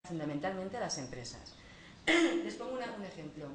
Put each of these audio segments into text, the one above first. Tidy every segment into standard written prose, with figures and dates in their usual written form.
fundamentalmente a las empresas. Les pongo un ejemplo.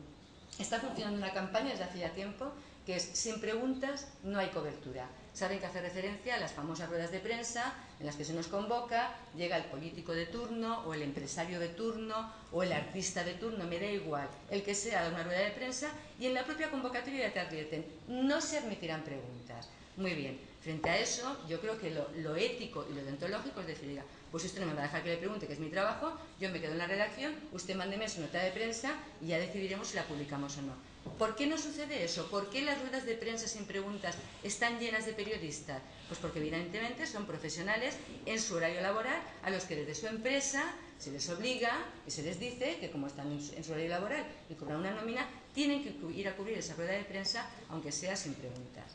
Está funcionando una campaña desde hace ya tiempo que es: sin preguntas no hay cobertura. Saben que hace referencia a las famosas ruedas de prensa en las que se nos convoca, llega el político de turno o el empresario de turno o el artista de turno, me da igual, el que sea, de una rueda de prensa, y en la propia convocatoria ya te advierten, no se admitirán preguntas. Muy bien, frente a eso yo creo que lo ético y lo deontológico es decir, diga, pues usted no me va a dejar que le pregunte, que es mi trabajo, yo me quedo en la redacción, usted mándeme su nota de prensa y ya decidiremos si la publicamos o no. ¿Por qué no sucede eso? ¿Por qué las ruedas de prensa sin preguntas están llenas de periodistas? Pues porque evidentemente son profesionales en su horario laboral a los que desde su empresa se les obliga y se les dice que como están en su horario laboral y cobran una nómina, tienen que ir a cubrir esa rueda de prensa aunque sea sin preguntas.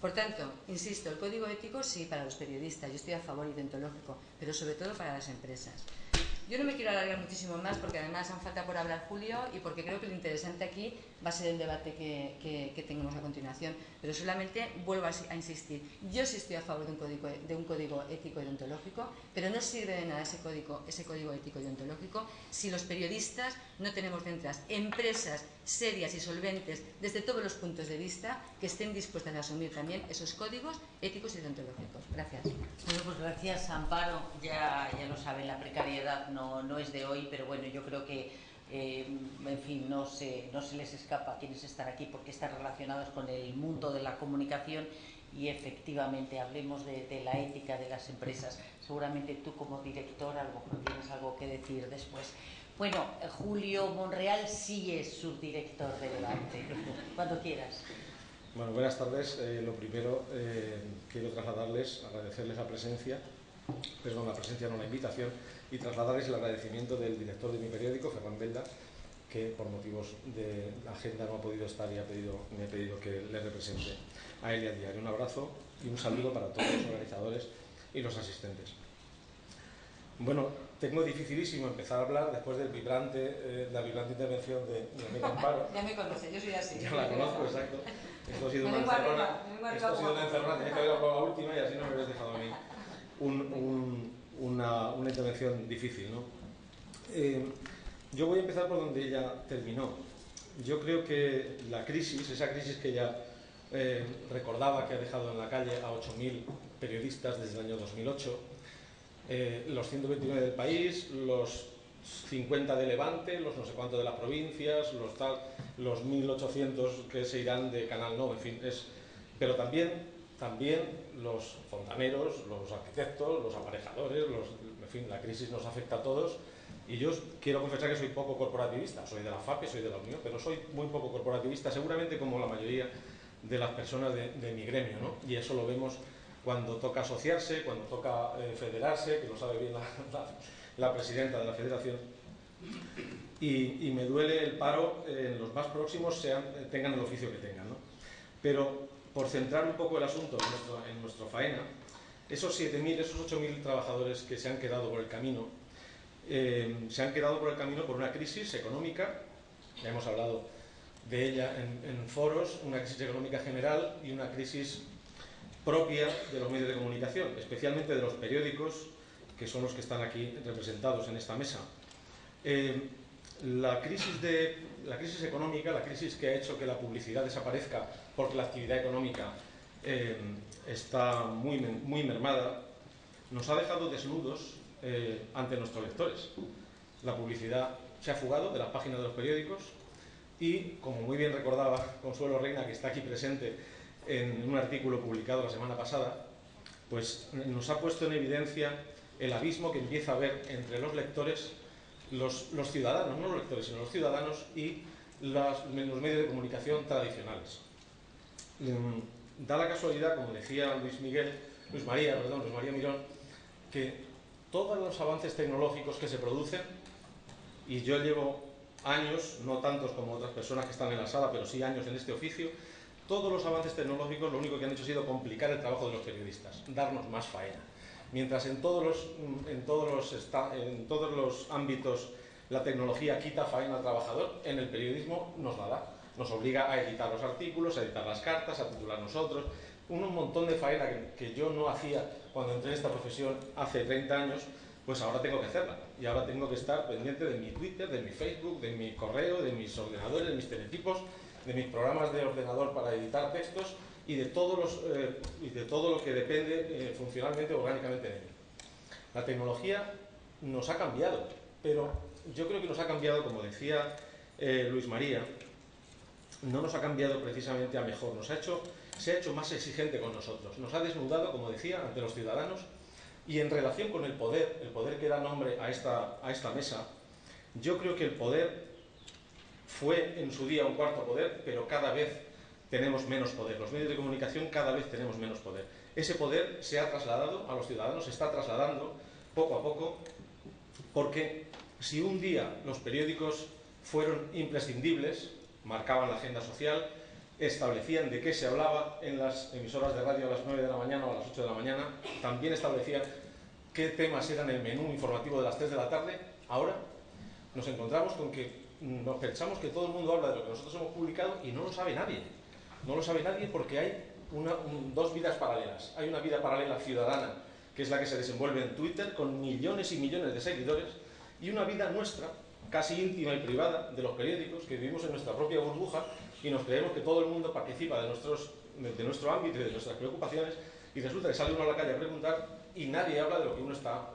Por tanto, insisto, el código ético sí para los periodistas, yo estoy a favor y deontológico, pero sobre todo para las empresas. Yo no me quiero alargar muchísimo más porque además han falta por hablar Julio y porque creo que lo interesante aquí va a ser el debate que tengamos a continuación, pero solamente vuelvo a insistir, yo sí estoy a favor de un código ético y deontológico, pero no sirve de nada ese código ético y deontológico si los periodistas no tenemos detrás empresas serias y solventes desde todos los puntos de vista que estén dispuestas a asumir también esos códigos éticos y deontológicos. Gracias. Bueno, pues gracias, Amparo. Ya lo saben, la precariedad no es de hoy, pero bueno, yo creo que en fin, no se les escapa a quienes están aquí porque están relacionados con el mundo de la comunicación y efectivamente hablemos de la ética de las empresas. Seguramente tú como director a lo mejor tienes algo que decir después. Bueno, Julio Monreal sí es subdirector de Levante. Cuando quieras. Bueno, buenas tardes. Lo primero, quiero agradecerles la presencia, no la invitación, y trasladarles el agradecimiento del director de mi periódico, Ferran Belda, que por motivos de agenda no ha podido estar y me ha pedido que le represente a él y al diario. Un abrazo y un saludo para todos los organizadores y los asistentes. Bueno, tengo dificilísimo empezar a hablar después del la vibrante intervención de mi Amparo. Ya me conoce, yo soy así. Ya la conozco, exacto. Esto ha sido una encerrona, tenía que haber hablado la última y así no me habéis dejado a mí una intervención difícil, ¿no? Yo voy a empezar por donde ella terminó. Yo creo que esa crisis que ella recordaba, que ha dejado en la calle a 8.000 periodistas desde el año 2008, los 129 del país, los 50 de Levante, los no sé cuántos de las provincias, los 1.800 que se irán de Canal No, en fin, pero también los fontaneros, los arquitectos, los aparejadores, en fin, la crisis nos afecta a todos. Y yo quiero confesar que soy poco corporativista, soy de la FAPE, soy de la Unión, pero soy muy poco corporativista, seguramente como la mayoría de las personas de mi gremio, ¿no? Y eso lo vemos cuando toca asociarse, cuando toca federarse, que lo sabe bien la presidenta de la federación. Y me duele el paro en los más próximos, tengan el oficio que tengan, ¿no? Pero por centrar un poco el asunto en nuestro faena, esos 7.000, esos 8.000 trabajadores que se han quedado por el camino, por una crisis económica, ya hemos hablado de ella en foros, una crisis económica general y una crisis propia de los medios de comunicación, especialmente de los periódicos, que son los que están aquí representados en esta mesa. La crisis económica, la crisis que ha hecho que la publicidad desaparezca porque la actividad económica está muy mermada, nos ha dejado desnudos ante nuestros lectores. La publicidad se ha fugado de las páginas de los periódicos y, como muy bien recordaba Consuelo Reina, que está aquí presente en un artículo publicado la semana pasada, pues nos ha puesto en evidencia el abismo que empieza a haber entre los lectores, los ciudadanos, no los lectores, sino los ciudadanos y los medios de comunicación tradicionales. Da la casualidad, como decía Luis María Mirón, que todos los avances tecnológicos que se producen, y yo llevo años, no tantos como otras personas que están en la sala, pero sí años en este oficio, todos los avances tecnológicos lo único que han hecho ha sido complicar el trabajo de los periodistas, darnos más faena. Mientras en todos los ámbitos la tecnología quita faena al trabajador, en el periodismo nos la da. Nos obliga a editar los artículos, a editar las cartas, a titular nosotros. Un montón de faena que yo no hacía cuando entré en esta profesión hace 30 años, pues ahora tengo que hacerla. Y ahora tengo que estar pendiente de mi Twitter, de mi Facebook, de mi correo, de mis ordenadores, de mis teletipos, de mis programas de ordenador para editar textos y de todo lo que depende funcionalmente o orgánicamente de mí. La tecnología nos ha cambiado, pero yo creo que nos ha cambiado, como decía Luis María, no nos ha cambiado precisamente a mejor, se ha hecho más exigente con nosotros, nos ha desnudado, como decía, ante los ciudadanos. Y en relación con el poder que da nombre a esta mesa, yo creo que el poder fue en su día un cuarto poder, pero cada vez tenemos menos poder. Los medios de comunicación cada vez tenemos menos poder. Ese poder se ha trasladado a los ciudadanos, se está trasladando poco a poco, porque si un día los periódicos fueron imprescindibles, marcaban la agenda social, establecían de qué se hablaba en las emisoras de radio a las 9 de la mañana o a las 8 de la mañana, también establecían qué temas eran el menú informativo de las 3 de la tarde. Ahora nos encontramos con que nos pensamos que todo el mundo habla de lo que nosotros hemos publicado y no lo sabe nadie. No lo sabe nadie porque hay dos vidas paralelas. Hay una vida paralela ciudadana, que es la que se desenvuelve en Twitter con millones y millones de seguidores, y una vida nuestra, casi íntima y privada, de los periódicos, que vivimos en nuestra propia burbuja y nos creemos que todo el mundo participa de nuestro ámbito y de nuestras preocupaciones, y resulta que sale uno a la calle a preguntar y nadie habla de lo que uno está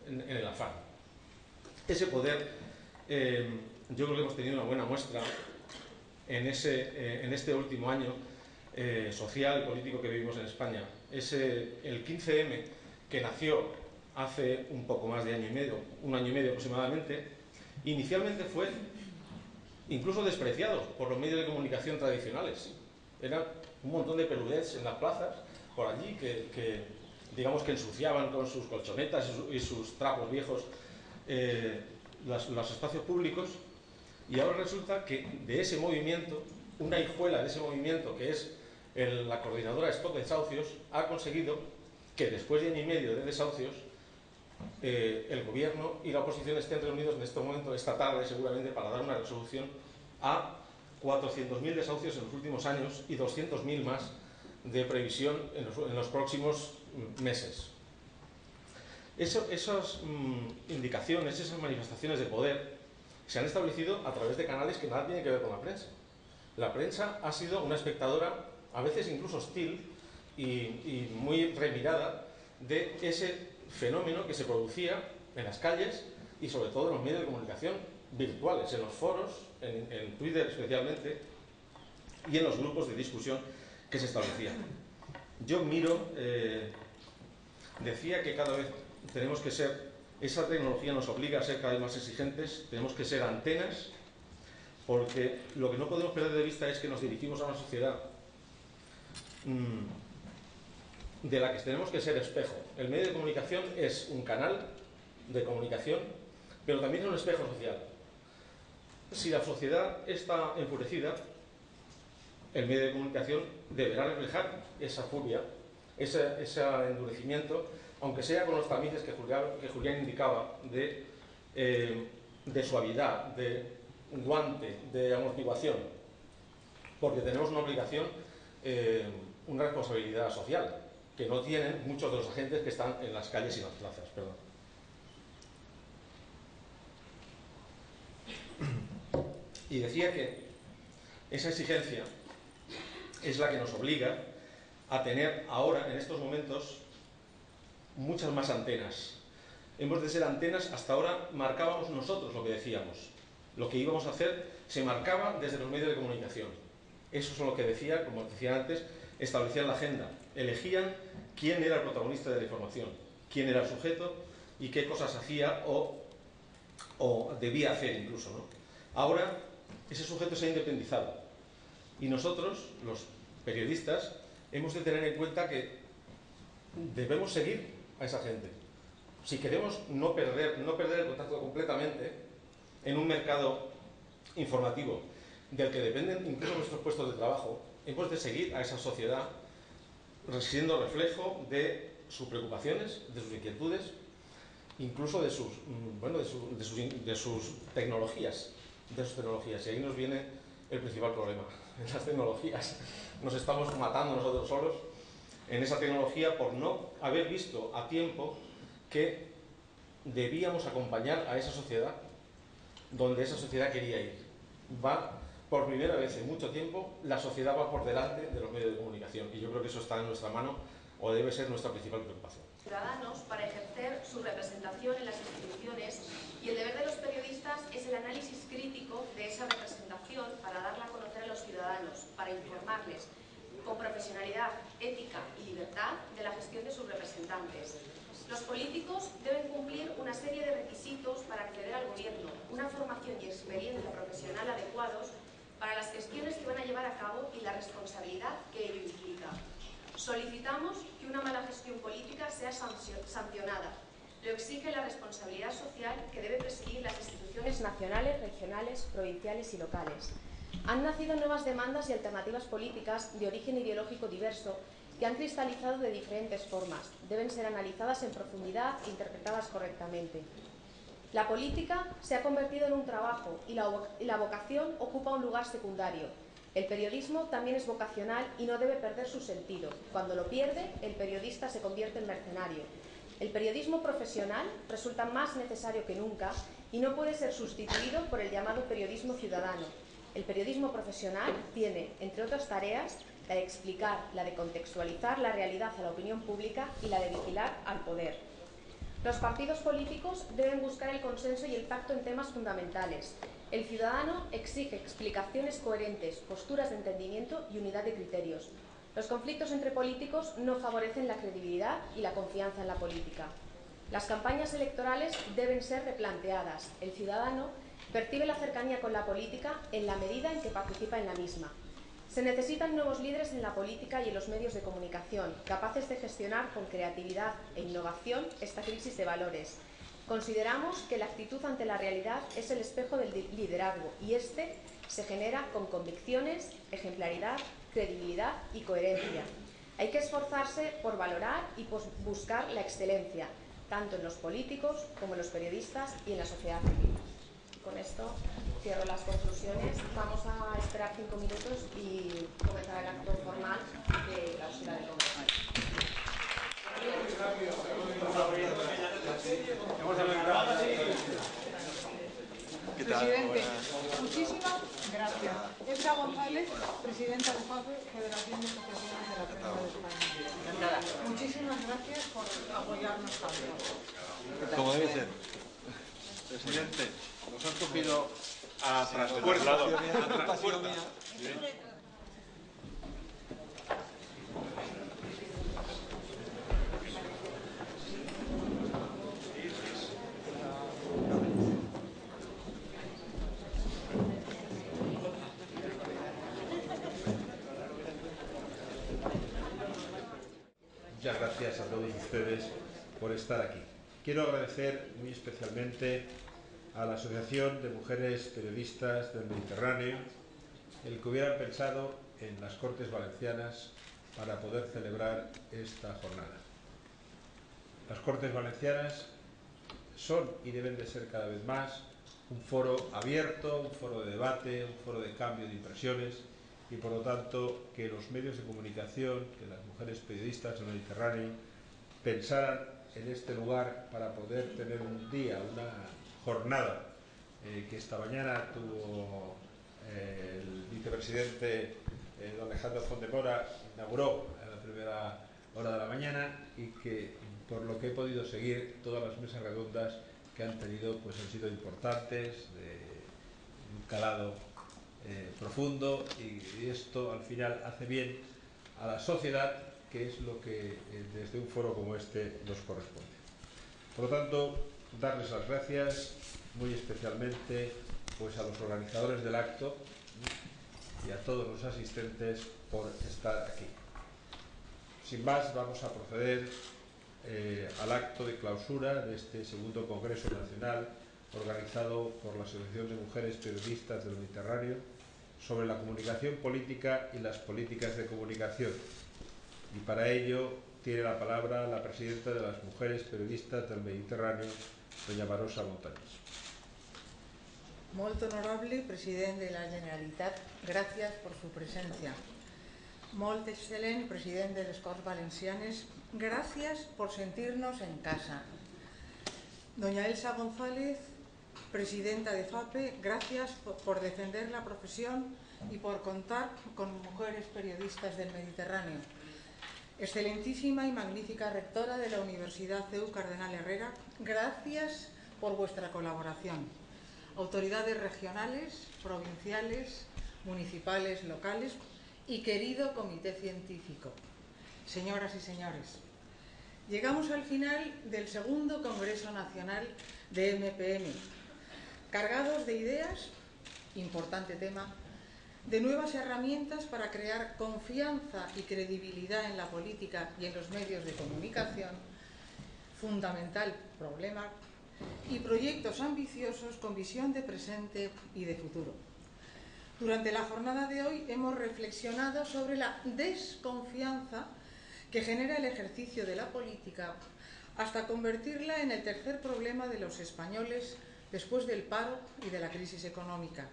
en el afán. Ese poder, yo creo que hemos tenido una buena muestra en este último año social y político que vivimos en España. El 15M, que nació hace un poco más de un año y medio aproximadamente, inicialmente fue incluso despreciado por los medios de comunicación tradicionales. Eran un montón de peludets en las plazas, por allí, que digamos que ensuciaban con sus colchonetas y sus trapos viejos los espacios públicos, y ahora resulta que de ese movimiento, una hijuela de ese movimiento, que es la coordinadora Stop Desahucios, ha conseguido que después de año y medio de desahucios, el gobierno y la oposición estén reunidos en este momento, esta tarde seguramente, para dar una resolución a 400.000 desahucios en los últimos años y 200.000 más de previsión en los próximos meses. Esas indicaciones, esas manifestaciones de poder se han establecido a través de canales que nada tienen que ver con la prensa. La prensa ha sido una espectadora, a veces incluso hostil y muy remirada, de ese fenómeno que se producía en las calles y sobre todo en los medios de comunicación virtuales, en los foros, en Twitter especialmente, y en los grupos de discusión que se establecían. Yo decía que cada vez tenemos que ser, esa tecnología nos obliga a ser cada vez más exigentes, tenemos que ser antenas, porque lo que no podemos perder de vista es que nos dirigimos a una sociedad de la que tenemos que ser espejo. El medio de comunicación es un canal de comunicación, pero también es un espejo social. Si la sociedad está enfurecida, el medio de comunicación deberá reflejar esa furia, ese endurecimiento, aunque sea con los tamices que Julián indicaba, de suavidad, de guante, de amortiguación, porque tenemos una obligación, una responsabilidad social, que no tienen muchos de los agentes que están en las calles y en las plazas. Perdón. Y decía que esa exigencia es la que nos obliga a tener ahora, en estos momentos, muchas más antenas. Hemos de ser antenas. Hasta ahora marcábamos nosotros lo que decíamos. Lo que íbamos a hacer se marcaba desde los medios de comunicación. Eso es lo que decía, como decía antes, establecían la agenda. Elegían quién era el protagonista de la información, quién era el sujeto y qué cosas hacía o debía hacer incluso, ¿no? Ahora ese sujeto se ha independizado y nosotros, los periodistas, hemos de tener en cuenta que debemos seguir a esa gente. Si queremos no perder el contacto completamente en un mercado informativo del que dependen incluso nuestros puestos de trabajo, hemos de seguir a esa sociedad siendo reflejo de sus preocupaciones, de sus inquietudes, incluso de sus tecnologías. Y ahí nos viene el principal problema. En las tecnologías nos estamos matando nosotros solos, en esa tecnología, por no haber visto a tiempo que debíamos acompañar a esa sociedad donde esa sociedad quería ir. Va, por primera vez en mucho tiempo, la sociedad va por delante de los medios de comunicación, y yo creo que eso está en nuestra mano, o debe ser nuestra principal preocupación. Ciudadanos para ejercer su representación en las instituciones, y el deber de los periodistas es el análisis crítico de esa representación para darla a conocer a los ciudadanos, para informarles con profesionalidad, ética y libertad de la gestión de sus representantes. Los políticos deben cumplir una serie de requisitos para acceder al gobierno, una formación y experiencia profesional adecuados para las gestiones que van a llevar a cabo y la responsabilidad que ello implica. Solicitamos que una mala gestión política sea sancionada. Lo exige la responsabilidad social que debe presidir las instituciones nacionales, regionales, provinciales y locales. Han nacido nuevas demandas y alternativas políticas de origen ideológico diverso que han cristalizado de diferentes formas. Deben ser analizadas en profundidad e interpretadas correctamente. La política se ha convertido en un trabajo y la vocación ocupa un lugar secundario. El periodismo también es vocacional y no debe perder su sentido. Cuando lo pierde, el periodista se convierte en mercenario. El periodismo profesional resulta más necesario que nunca y no puede ser sustituido por el llamado periodismo ciudadano. El periodismo profesional tiene, entre otras tareas, la de explicar, la de contextualizar la realidad a la opinión pública y la de vigilar al poder. Los partidos políticos deben buscar el consenso y el pacto en temas fundamentales. El ciudadano exige explicaciones coherentes, posturas de entendimiento y unidad de criterios. Los conflictos entre políticos no favorecen la credibilidad y la confianza en la política. Las campañas electorales deben ser replanteadas. El ciudadano percibe la cercanía con la política en la medida en que participa en la misma. Se necesitan nuevos líderes en la política y en los medios de comunicación, capaces de gestionar con creatividad e innovación esta crisis de valores. Consideramos que la actitud ante la realidad es el espejo del liderazgo y este se genera con convicciones, ejemplaridad, credibilidad y coherencia. Hay que esforzarse por valorar y por buscar la excelencia, tanto en los políticos como en los periodistas y en la sociedad civil. Con esto cierro las conclusiones. Vamos a esperar 5 minutos y comenzar el acto formal de clausura del Congreso. Presidente, muchísimas gracias. Edra González, presidenta de FAFE, Federación de Asociaciones de la Prensa de España. Muchísimas gracias por apoyarnos tanto. Como debe ser. Presidente, nos han cogido a traspuerta. Muchas gracias a todos ustedes por estar aquí. Quiero agradecer muy especialmente a la Asociación de Mujeres Periodistas del Mediterráneo el que hubieran pensado en las Cortes Valencianas para poder celebrar esta jornada. Las Cortes Valencianas son y deben de ser cada vez más un foro abierto, un foro de debate, un foro de cambio de impresiones y por lo tanto que los medios de comunicación, que las mujeres periodistas del Mediterráneo pensaran en este lugar para poder tener un día, una jornada que esta mañana tuvo el vicepresidente don Alejandro Fondemora, inauguró en la primera hora de la mañana y que por lo que he podido seguir todas las mesas redondas que han tenido pues han sido importantes, de un calado profundo y esto al final hace bien a la sociedad, que es lo que desde un foro como este nos corresponde. Por lo tanto, darles las gracias muy especialmente pues a los organizadores del acto y a todos los asistentes por estar aquí. Sin más, vamos a proceder al acto de clausura de este segundo Congreso Nacional organizado por la Asociación de Mujeres Periodistas del Mediterráneo sobre la comunicación política y las políticas de comunicación. Y para ello tiene la palabra la presidenta de las Mujeres Periodistas del Mediterráneo, doña Marosa Montañés. Molt honorable president de la Generalitat, gràcies per su presencia. Molt excel·lent president de les Corts Valencianes, gràcies por sentirnos en casa. Doña Elsa González, presidenta de FAPE, gracias por defender la profesión y por contar con mujeres periodistas del Mediterráneo. Excelentísima y magnífica rectora de la Universidad CEU Cardenal Herrera, gracias por vuestra colaboración. Autoridades regionales, provinciales, municipales, locales y querido comité científico. Señoras y señores, llegamos al final del segundo Congreso Nacional de MPM, cargados de ideas, importante tema, de nuevas herramientas para crear confianza y credibilidad en la política y en los medios de comunicación, fundamental problema, y proyectos ambiciosos con visión de presente y de futuro. Durante la jornada de hoy hemos reflexionado sobre la desconfianza que genera el ejercicio de la política hasta convertirla en el tercer problema de los españoles después del paro y de la crisis económica.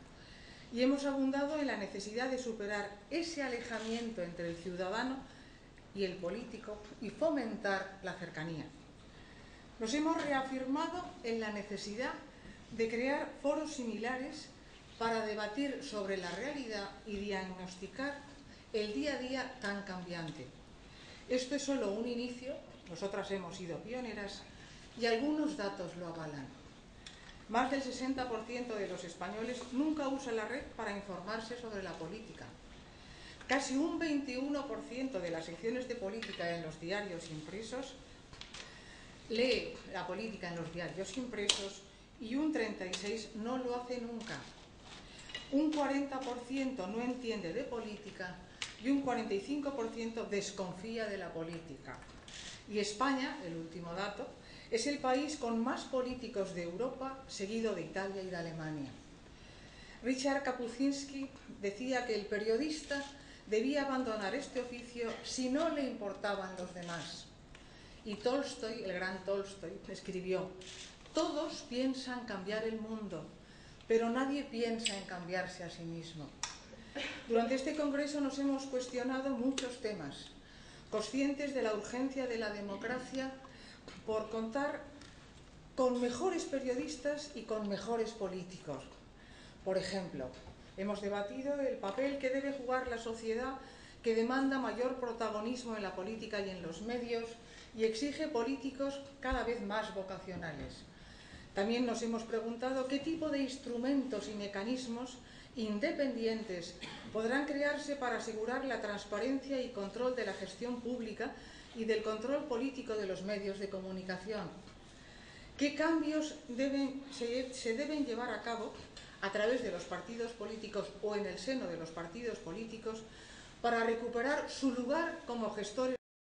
Y hemos abundado en la necesidad de superar ese alejamiento entre el ciudadano y el político y fomentar la cercanía. Nos hemos reafirmado en la necesidad de crear foros similares para debatir sobre la realidad y diagnosticar el día a día tan cambiante. Esto es solo un inicio, nosotras hemos sido pioneras y algunos datos lo avalan. Más del 60% de los españoles nunca usa la red para informarse sobre la política. Casi un 21% de las secciones de política en los diarios impresos lee la política en los diarios impresos y un 36% no lo hace nunca. Un 40% no entiende de política y un 45% desconfía de la política. Y España, el último dato, es el país con más políticos de Europa, seguido de Italia y de Alemania. Richard Kapuscinski decía que el periodista debía abandonar este oficio si no le importaban los demás. Y Tolstoy, el gran Tolstoy, escribió: todos piensan cambiar el mundo, pero nadie piensa en cambiarse a sí mismo. Durante este congreso nos hemos cuestionado muchos temas, conscientes de la urgencia de la democracia por contar con mejores periodistas y con mejores políticos. Por ejemplo, hemos debatido el papel que debe jugar la sociedad, que demanda mayor protagonismo en la política y en los medios y exige políticos cada vez más vocacionales. También nos hemos preguntado qué tipo de instrumentos y mecanismos independientes podrán crearse para asegurar la transparencia y control de la gestión pública y del control político de los medios de comunicación. ¿Qué cambios se deben llevar a cabo a través de los partidos políticos o en el seno de los partidos políticos para recuperar su lugar como gestores